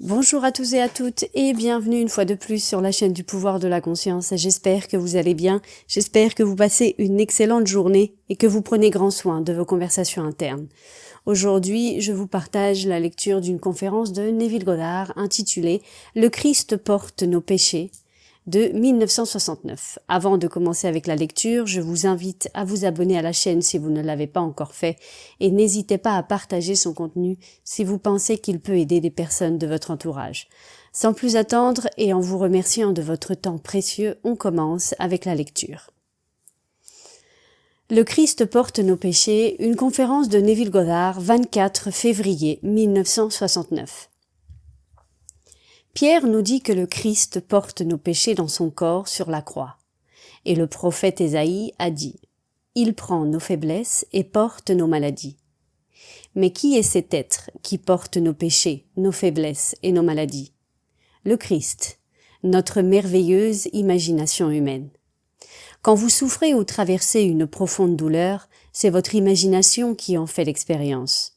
Bonjour à tous et à toutes et bienvenue une fois de plus sur la chaîne du pouvoir de la conscience. J'espère que vous allez bien, j'espère que vous passez une excellente journée et que vous prenez grand soin de vos conversations internes. Aujourd'hui, je vous partage la lecture d'une conférence de Neville Goddard intitulée « Le Christ porte nos péchés » de 1969. Avant de commencer avec la lecture, je vous invite à vous abonner à la chaîne si vous ne l'avez pas encore fait et n'hésitez pas à partager son contenu si vous pensez qu'il peut aider des personnes de votre entourage. Sans plus attendre et en vous remerciant de votre temps précieux, on commence avec la lecture. Le Christ porte nos péchés, une conférence de Neville Goddard, 24 février 1969. Pierre nous dit que le Christ porte nos péchés dans son corps sur la croix. Et le prophète Ésaïe a dit « Il prend nos faiblesses et porte nos maladies ». Mais qui est cet être qui porte nos péchés, nos faiblesses et nos maladies? Le Christ, notre merveilleuse imagination humaine. Quand vous souffrez ou traversez une profonde douleur, c'est votre imagination qui en fait l'expérience.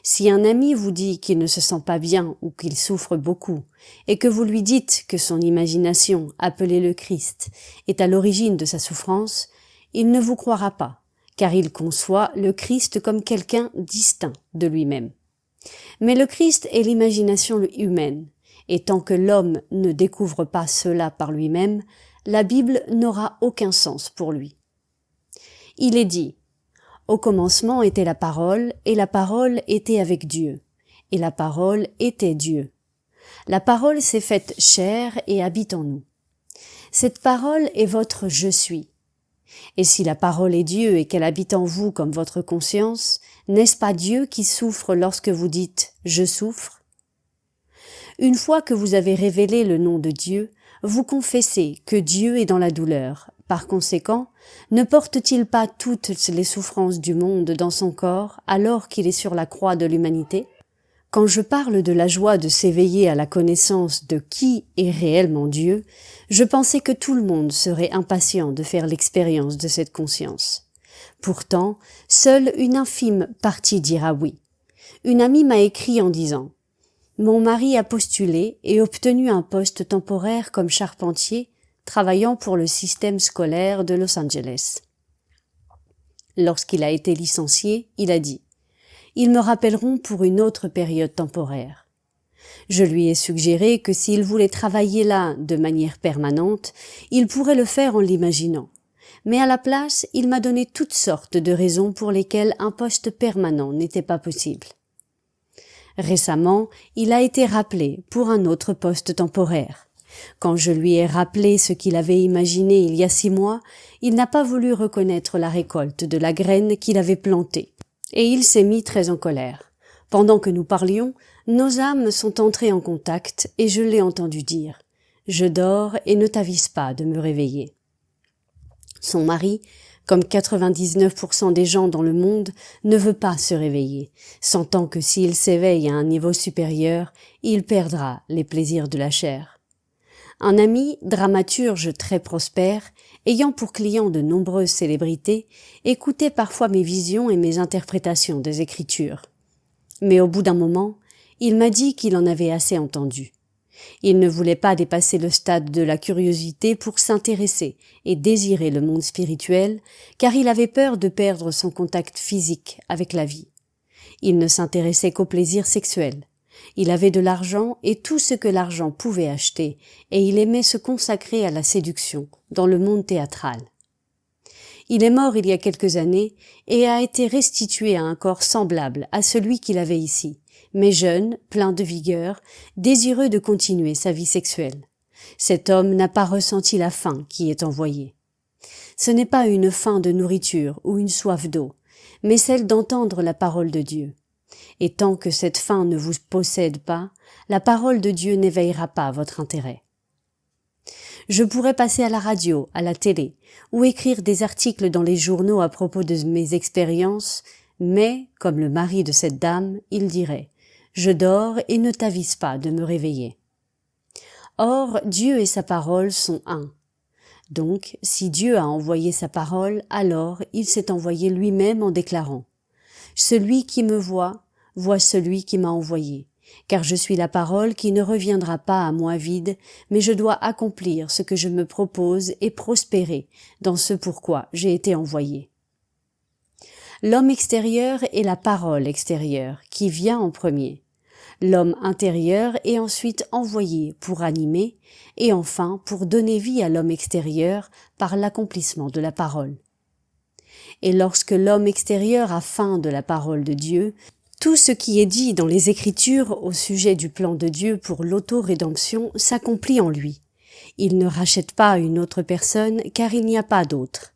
Si un ami vous dit qu'il ne se sent pas bien ou qu'il souffre beaucoup, et que vous lui dites que son imagination, appelée le Christ, est à l'origine de sa souffrance, il ne vous croira pas, car il conçoit le Christ comme quelqu'un distinct de lui-même. Mais le Christ est l'imagination humaine, et tant que l'homme ne découvre pas cela par lui-même, la Bible n'aura aucun sens pour lui. Il est dit: au commencement était la parole, et la parole était avec Dieu, et la parole était Dieu. La parole s'est faite chair et habite en nous. Cette parole est votre « je suis ». Et si la parole est Dieu et qu'elle habite en vous comme votre conscience, n'est-ce pas Dieu qui souffre lorsque vous dites « je souffre » ? Une fois que vous avez révélé le nom de Dieu, vous confessez que Dieu est dans la douleur. Par conséquent, ne porte-t-il pas toutes les souffrances du monde dans son corps alors qu'il est sur la croix de l'humanité? Quand je parle de la joie de s'éveiller à la connaissance de qui est réellement Dieu, je pensais que tout le monde serait impatient de faire l'expérience de cette conscience. Pourtant, seule une infime partie dira oui. Une amie m'a écrit en disant « Mon mari a postulé et obtenu un poste temporaire comme charpentier, travaillant pour le système scolaire de Los Angeles. Lorsqu'il a été licencié, il a dit « Ils me rappelleront pour une autre période temporaire ». Je lui ai suggéré que s'il voulait travailler là de manière permanente, il pourrait le faire en l'imaginant. Mais à la place, il m'a donné toutes sortes de raisons pour lesquelles un poste permanent n'était pas possible. Récemment, il a été rappelé pour un autre poste temporaire. Quand je lui ai rappelé ce qu'il avait imaginé il y a 6 mois, il n'a pas voulu reconnaître la récolte de la graine qu'il avait plantée, et il s'est mis très en colère. Pendant que nous parlions, nos âmes sont entrées en contact et je l'ai entendu dire « Je dors et ne t'avise pas de me réveiller ». Son mari, comme 99% des gens dans le monde, ne veut pas se réveiller, sentant que s'il s'éveille à un niveau supérieur, il perdra les plaisirs de la chair. Un ami, dramaturge très prospère, ayant pour client de nombreuses célébrités, écoutait parfois mes visions et mes interprétations des Écritures. Mais au bout d'un moment, il m'a dit qu'il en avait assez entendu. Il ne voulait pas dépasser le stade de la curiosité pour s'intéresser et désirer le monde spirituel, car il avait peur de perdre son contact physique avec la vie. Il ne s'intéressait qu'au plaisir sexuel. Il avait de l'argent et tout ce que l'argent pouvait acheter, et il aimait se consacrer à la séduction dans le monde théâtral. Il est mort il y a quelques années et a été restitué à un corps semblable à celui qu'il avait ici, mais jeune, plein de vigueur, désireux de continuer sa vie sexuelle. Cet homme n'a pas ressenti la faim qui est envoyée. Ce n'est pas une faim de nourriture ou une soif d'eau, mais celle d'entendre la parole de Dieu. Et tant que cette faim ne vous possède pas, la parole de Dieu n'éveillera pas votre intérêt. Je pourrais passer à la radio, à la télé, ou écrire des articles dans les journaux à propos de mes expériences, mais, comme le mari de cette dame, il dirait « Je dors et ne t'avise pas de me réveiller ». Or, Dieu et sa parole sont un. Donc, si Dieu a envoyé sa parole, alors il s'est envoyé lui-même en déclarant « Celui qui me voit, voit celui qui m'a envoyé. car je suis la parole qui ne reviendra pas à moi vide, mais je dois accomplir ce que je me propose et prospérer dans ce pourquoi j'ai été envoyé. L'homme extérieur est la parole extérieure qui vient en premier. L'homme intérieur est ensuite envoyé pour animer et enfin pour donner vie à l'homme extérieur par l'accomplissement de la parole. Et lorsque l'homme extérieur a faim de la parole de Dieu, tout ce qui est dit dans les Écritures au sujet du plan de Dieu pour l'auto-rédemption s'accomplit en lui. Il ne rachète pas une autre personne car il n'y a pas d'autre.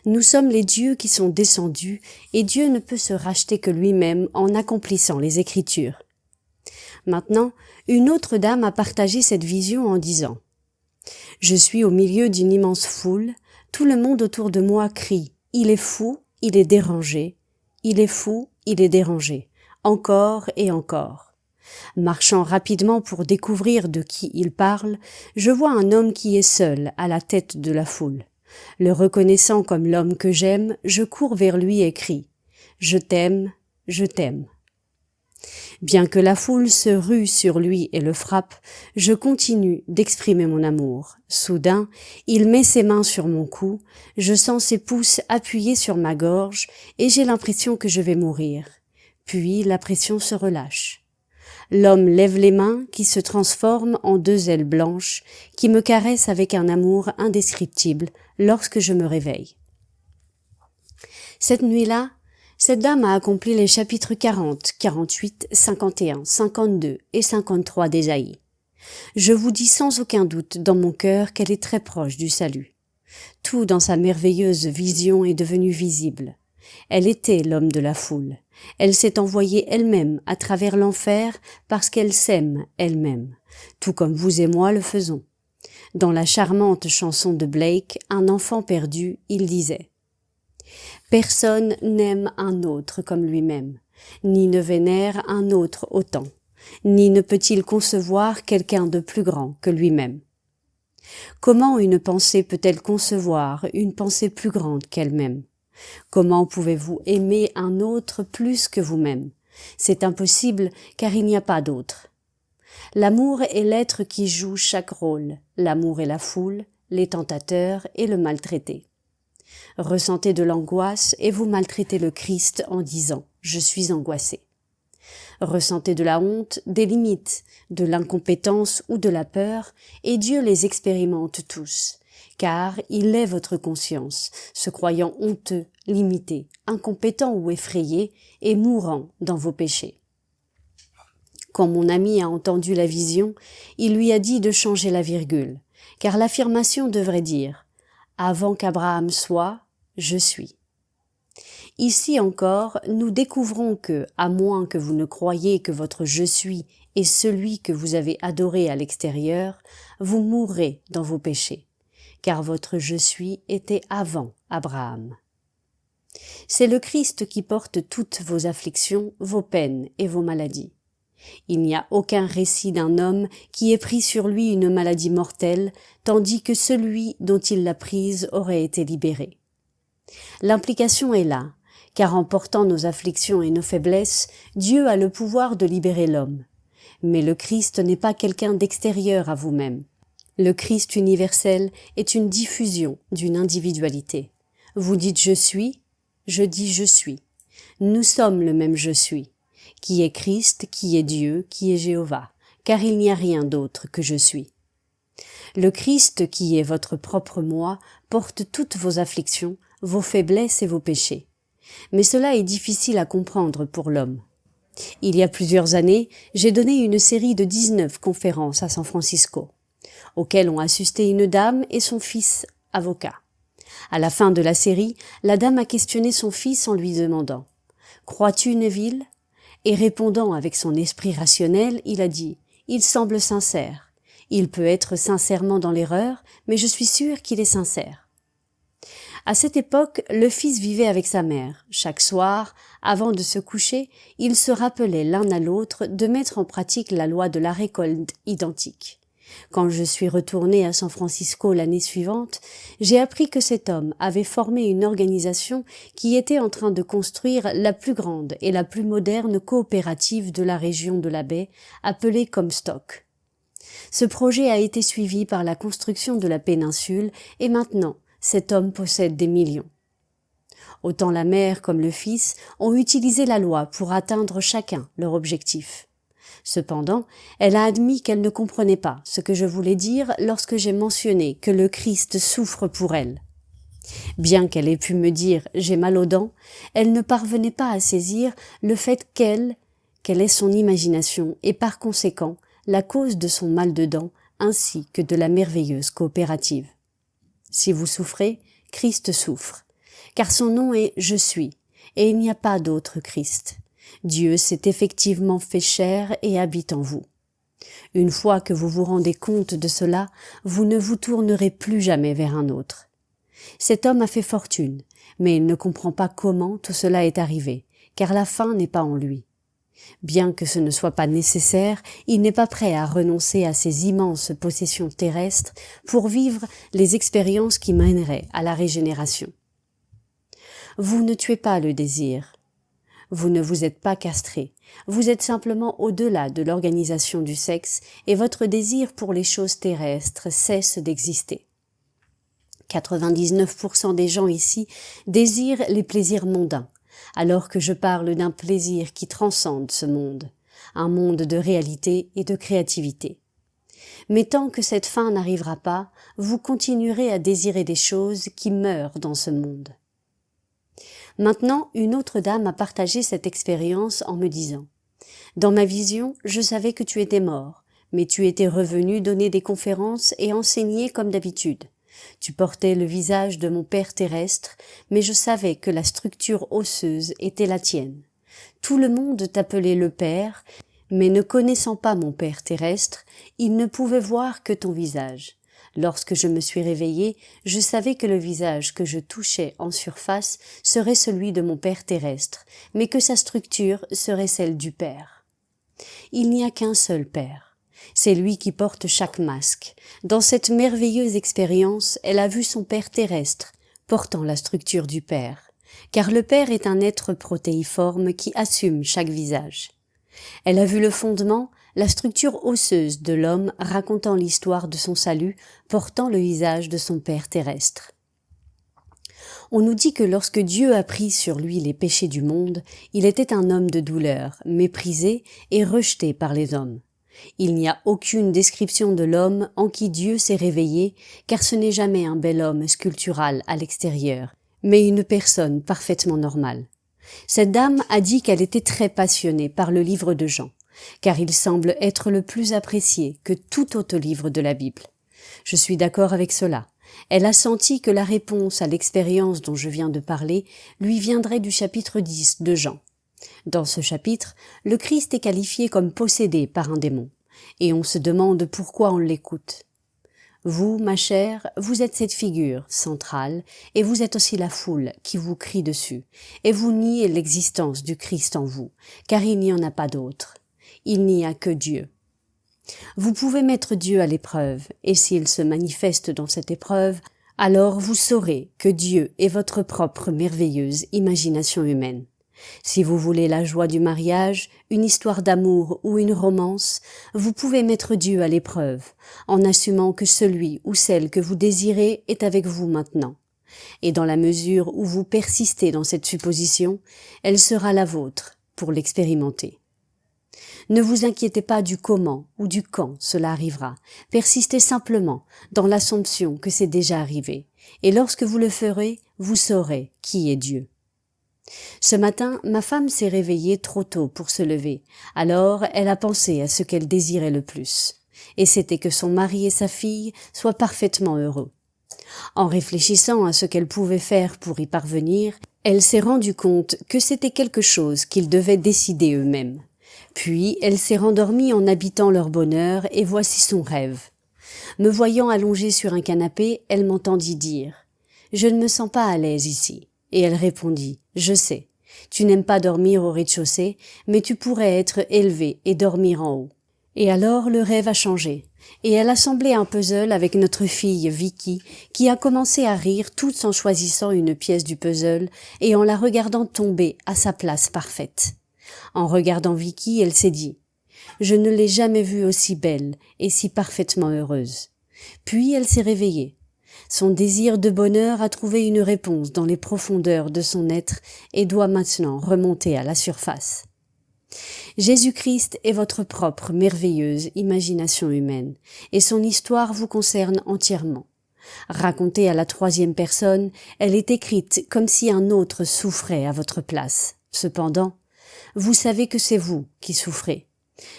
Nous sommes les dieux qui sont descendus et Dieu ne peut se racheter que lui-même en accomplissant les Écritures. Maintenant, une autre dame a partagé cette vision en disant « Je suis au milieu d'une immense foule, tout le monde autour de moi crie « Il est fou, il est dérangé, il est fou, il est dérangé ». Encore et encore. Marchant rapidement pour découvrir de qui il parle, je vois un homme qui est seul à la tête de la foule. Le reconnaissant comme l'homme que j'aime, je cours vers lui et crie « Je t'aime, je t'aime ». Bien que la foule se rue sur lui et le frappe, je continue d'exprimer mon amour. Soudain, il met ses mains sur mon cou, je sens ses pouces appuyés sur ma gorge et j'ai l'impression que je vais mourir. Puis la pression se relâche. L'homme lève les mains qui se transforment en deux ailes blanches qui me caressent avec un amour indescriptible lorsque je me réveille. Cette nuit-là, cette dame a accompli les chapitres 40, 48, 51, 52 et 53 d'Ésaïe. Je vous dis sans aucun doute dans mon cœur qu'elle est très proche du salut. Tout dans sa merveilleuse vision est devenu visible. Elle était l'homme de la foule. Elle s'est envoyée elle-même à travers l'enfer parce qu'elle s'aime elle-même, tout comme vous et moi le faisons. Dans la charmante chanson de Blake, Un enfant perdu, il disait « Personne n'aime un autre comme lui-même, ni ne vénère un autre autant, ni ne peut-il concevoir quelqu'un de plus grand que lui-même. Comment une pensée peut-elle concevoir une pensée plus grande qu'elle-même ? Comment pouvez-vous aimer un autre plus que vous-même ? C'est impossible car il n'y a pas d'autre. L'amour est l'être qui joue chaque rôle. L'amour est la foule, les tentateurs et le maltraité. Ressentez de l'angoisse et vous maltraitez le Christ en disant « Je suis angoissé ». Ressentez de la honte, des limites, de l'incompétence ou de la peur et Dieu les expérimente tous. Car il est votre conscience, se croyant honteux, limité, incompétent ou effrayé, et mourant dans vos péchés. Quand mon ami a entendu la vision, il lui a dit de changer la virgule, car l'affirmation devrait dire « Avant qu'Abraham soit, je suis ». Ici encore, nous découvrons que, à moins que vous ne croyiez que votre « je suis » est celui que vous avez adoré à l'extérieur, vous mourrez dans vos péchés. Car votre « je suis » était avant Abraham. C'est le Christ qui porte toutes vos afflictions, vos peines et vos maladies. Il n'y a aucun récit d'un homme qui ait pris sur lui une maladie mortelle, tandis que celui dont il l'a prise aurait été libéré. L'implication est là, car en portant nos afflictions et nos faiblesses, Dieu a le pouvoir de libérer l'homme. Mais le Christ n'est pas quelqu'un d'extérieur à vous-même. Le Christ universel est une diffusion d'une individualité. Vous dites « je suis », je dis « je suis ». Nous sommes le même « je suis », qui est Christ, qui est Dieu, qui est Jéhovah, car il n'y a rien d'autre que « je suis ». Le Christ, qui est votre propre moi, porte toutes vos afflictions, vos faiblesses et vos péchés. Mais cela est difficile à comprendre pour l'homme. Il y a plusieurs années, j'ai donné une série de 19 conférences à San Francisco, auxquelles ont assisté une dame et son fils avocat. À la fin de la série, la dame a questionné son fils en lui demandant « Crois-tu, Neville ?» Et répondant avec son esprit rationnel, il a dit « Il semble sincère. Il peut être sincèrement dans l'erreur, mais je suis sûr qu'il est sincère. » À cette époque, le fils vivait avec sa mère. Chaque soir, avant de se coucher, ils se rappelaient l'un à l'autre de mettre en pratique la loi de la récolte identique. Quand je suis retournée à San Francisco l'année suivante, j'ai appris que cet homme avait formé une organisation qui était en train de construire la plus grande et la plus moderne coopérative de la région de la baie, appelée Comstock. Ce projet a été suivi par la construction de la péninsule et maintenant, cet homme possède des millions. Autant la mère comme le fils ont utilisé la loi pour atteindre chacun leur objectif. Cependant, elle a admis qu'elle ne comprenait pas ce que je voulais dire lorsque j'ai mentionné que le Christ souffre pour elle. Bien qu'elle ait pu me dire « j'ai mal aux dents », elle ne parvenait pas à saisir le fait qu'elle est son imagination et par conséquent la cause de son mal de dents ainsi que de la merveilleuse coopérative. Si vous souffrez, Christ souffre, car son nom est « Je suis » et il n'y a pas d'autre Christ. Dieu s'est effectivement fait chair et habite en vous. Une fois que vous vous rendez compte de cela, vous ne vous tournerez plus jamais vers un autre. Cet homme a fait fortune, mais il ne comprend pas comment tout cela est arrivé, car la fin n'est pas en lui. Bien que ce ne soit pas nécessaire, il n'est pas prêt à renoncer à ses immenses possessions terrestres pour vivre les expériences qui mèneraient à la régénération. Vous ne tuez pas le désir. Vous ne vous êtes pas castré, vous êtes simplement au-delà de l'organisation du sexe et votre désir pour les choses terrestres cesse d'exister. 99% des gens ici désirent les plaisirs mondains, alors que je parle d'un plaisir qui transcende ce monde, un monde de réalité et de créativité. Mais tant que cette fin n'arrivera pas, vous continuerez à désirer des choses qui meurent dans ce monde. Maintenant, une autre dame a partagé cette expérience en me disant « Dans ma vision, je savais que tu étais mort, mais tu étais revenu donner des conférences et enseigner comme d'habitude. Tu portais le visage de mon père terrestre, mais je savais que la structure osseuse était la tienne. Tout le monde t'appelait le père, mais ne connaissant pas mon père terrestre, il ne pouvait voir que ton visage. Lorsque je me suis réveillée, je savais que le visage que je touchais en surface serait celui de mon père terrestre, mais que sa structure serait celle du Père. Il n'y a qu'un seul Père. C'est lui qui porte chaque masque. Dans cette merveilleuse expérience, elle a vu son Père terrestre, portant la structure du Père, car le Père est un être protéiforme qui assume chaque visage. Elle a vu le fondement, la structure osseuse de l'homme racontant l'histoire de son salut, portant le visage de son Père terrestre. On nous dit que lorsque Dieu a pris sur lui les péchés du monde, il était un homme de douleur, méprisé et rejeté par les hommes. Il n'y a aucune description de l'homme en qui Dieu s'est réveillé, car ce n'est jamais un bel homme sculptural à l'extérieur, mais une personne parfaitement normale. Cette dame a dit qu'elle était très passionnée par le livre de Jean, car il semble être le plus apprécié que tout autre livre de la Bible. Je suis d'accord avec cela. Elle a senti que la réponse à l'expérience dont je viens de parler lui viendrait du chapitre 10 de Jean. Dans ce chapitre, le Christ est qualifié comme possédé par un démon, et on se demande pourquoi on l'écoute. Vous, ma chère, vous êtes cette figure centrale, et vous êtes aussi la foule qui vous crie dessus, et vous niez l'existence du Christ en vous, car il n'y en a pas d'autre. Il n'y a que Dieu. Vous pouvez mettre Dieu à l'épreuve, et s'il se manifeste dans cette épreuve, alors vous saurez que Dieu est votre propre merveilleuse imagination humaine. Si vous voulez la joie du mariage, une histoire d'amour ou une romance, vous pouvez mettre Dieu à l'épreuve, en assumant que celui ou celle que vous désirez est avec vous maintenant. Et dans la mesure où vous persistez dans cette supposition, elle sera la vôtre pour l'expérimenter. Ne vous inquiétez pas du comment ou du quand cela arrivera. Persistez simplement dans l'assomption que c'est déjà arrivé. Et lorsque vous le ferez, vous saurez qui est Dieu. Ce matin, ma femme s'est réveillée trop tôt pour se lever. Alors, elle a pensé à ce qu'elle désirait le plus. Et c'était que son mari et sa fille soient parfaitement heureux. En réfléchissant à ce qu'elle pouvait faire pour y parvenir, elle s'est rendue compte que c'était quelque chose qu'ils devaient décider eux-mêmes. Puis, elle s'est rendormie en habitant leur bonheur, et voici son rêve. Me voyant allongée sur un canapé, elle m'entendit dire « Je ne me sens pas à l'aise ici ». Et elle répondit « Je sais, tu n'aimes pas dormir au rez-de-chaussée, mais tu pourrais être élevée et dormir en haut. » Et alors le rêve a changé. et elle assemblait un puzzle avec notre fille Vicky, qui a commencé à rire tout en choisissant une pièce du puzzle et en la regardant tomber à sa place parfaite. En regardant Vicky, elle s'est dit « Je ne l'ai jamais vue aussi belle et si parfaitement heureuse ». Puis elle s'est réveillée. Son désir de bonheur a trouvé une réponse dans les profondeurs de son être et doit maintenant remonter à la surface. Jésus-Christ est votre propre merveilleuse imagination humaine, et son histoire vous concerne entièrement. Racontée à la troisième personne, elle est écrite comme si un autre souffrait à votre place. Cependant, vous savez que c'est vous qui souffrez.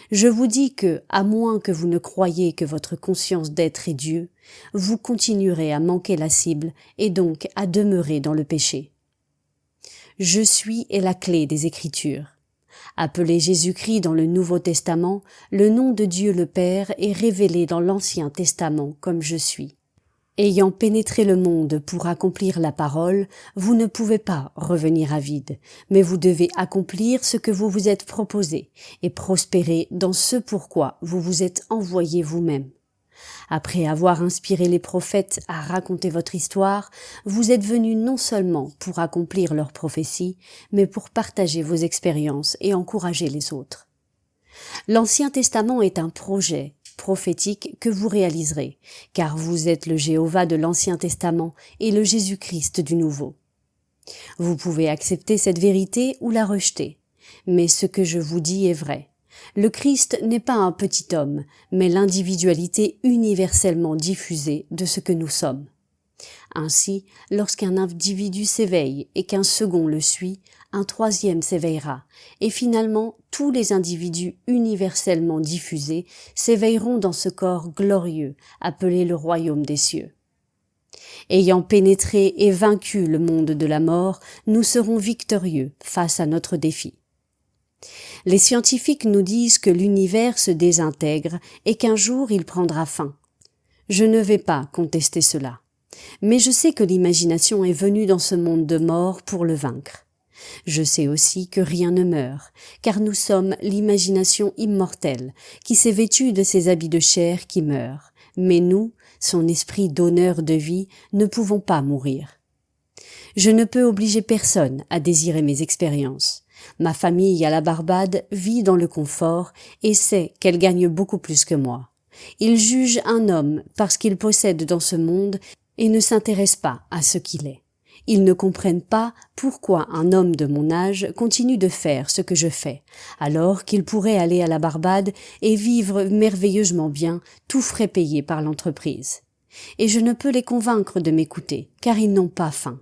Je vous dis que, à moins que vous ne croyiez que votre conscience d'être est Dieu, vous continuerez à manquer la cible et donc à demeurer dans le péché. Je suis est la clé des Écritures. Appelé Jésus-Christ dans le Nouveau Testament, le nom de Dieu le Père est révélé dans l'Ancien Testament comme je suis. Ayant pénétré le monde pour accomplir la parole, vous ne pouvez pas revenir à vide, mais vous devez accomplir ce que vous vous êtes proposé et prospérer dans ce pourquoi vous vous êtes envoyé vous-même. Après avoir inspiré les prophètes à raconter votre histoire, vous êtes venus non seulement pour accomplir leurs prophéties, mais pour partager vos expériences et encourager les autres. L'Ancien Testament est un projet prophétique que vous réaliserez, car vous êtes le Jéhovah de l'Ancien Testament et le Jésus-Christ du Nouveau. Vous pouvez accepter cette vérité ou la rejeter, mais ce que je vous dis est vrai. Le Christ n'est pas un petit homme, mais l'individualité universellement diffusée de ce que nous sommes. Ainsi, lorsqu'un individu s'éveille et qu'un second le suit, un troisième s'éveillera, et finalement tous les individus universellement diffusés s'éveilleront dans ce corps glorieux, appelé le royaume des cieux. Ayant pénétré et vaincu le monde de la mort, nous serons victorieux face à notre défi. Les scientifiques nous disent que l'univers se désintègre et qu'un jour il prendra fin. Je ne vais pas contester cela. Mais je sais que l'imagination est venue dans ce monde de mort pour le vaincre. Je sais aussi que rien ne meurt, car nous sommes l'imagination immortelle, qui s'est vêtue de ces habits de chair qui meurent. Mais nous, son esprit donneur de vie, ne pouvons pas mourir. Je ne peux obliger personne à désirer mes expériences. Ma famille à la Barbade vit dans le confort et sait qu'elle gagne beaucoup plus que moi. Ils jugent un homme parce qu'il possède dans ce monde et ne s'intéressent pas à ce qu'il est. Ils ne comprennent pas pourquoi un homme de mon âge continue de faire ce que je fais, alors qu'il pourrait aller à la Barbade et vivre merveilleusement bien, tout frais payés par l'entreprise. Et je ne peux les convaincre de m'écouter, car ils n'ont pas faim.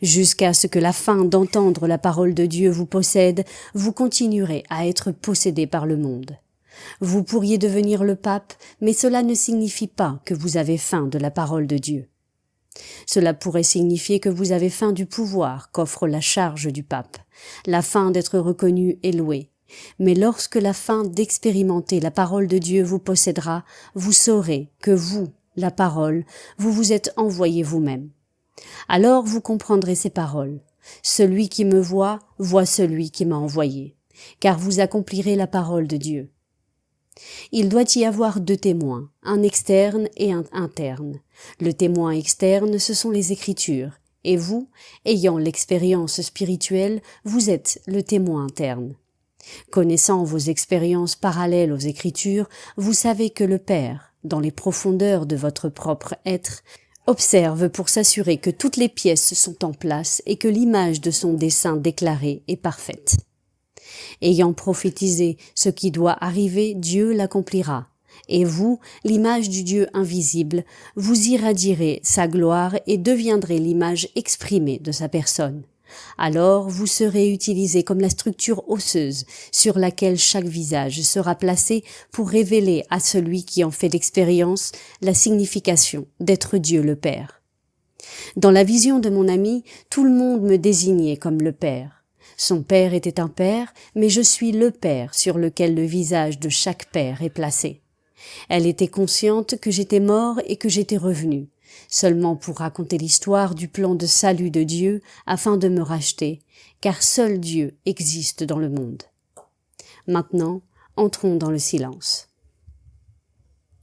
Jusqu'à ce que la faim d'entendre la parole de Dieu vous possède, vous continuerez à être possédés par le monde. Vous pourriez devenir le pape, mais cela ne signifie pas que vous avez faim de la parole de Dieu. Cela pourrait signifier que vous avez faim du pouvoir qu'offre la charge du pape, la faim d'être reconnu et loué. Mais lorsque la faim d'expérimenter la parole de Dieu vous possédera, vous saurez que vous, la parole, vous vous êtes envoyé vous-même. Alors vous comprendrez ces paroles. Celui qui me voit celui qui m'a envoyé, car vous accomplirez la parole de Dieu. Il doit y avoir 2 témoins, un externe et un interne. Le témoin externe, ce sont les Écritures, et vous, ayant l'expérience spirituelle, vous êtes le témoin interne. Connaissant vos expériences parallèles aux Écritures, vous savez que le Père, dans les profondeurs de votre propre être, observe pour s'assurer que toutes les pièces sont en place et que l'image de son dessein déclaré est parfaite. Ayant prophétisé ce qui doit arriver, Dieu l'accomplira. Et vous, l'image du Dieu invisible, vous irradierez sa gloire et deviendrez l'image exprimée de sa personne. Alors vous serez utilisés comme la structure osseuse sur laquelle chaque visage sera placé pour révéler à celui qui en fait l'expérience la signification d'être Dieu le Père. Dans la vision de mon ami, tout le monde me désignait comme le Père. Son père était un père, mais je suis le Père sur lequel le visage de chaque père est placé. Elle était consciente que j'étais mort et que j'étais revenu, seulement pour raconter l'histoire du plan de salut de Dieu afin de me racheter, car seul Dieu existe dans le monde. Maintenant, entrons dans le silence.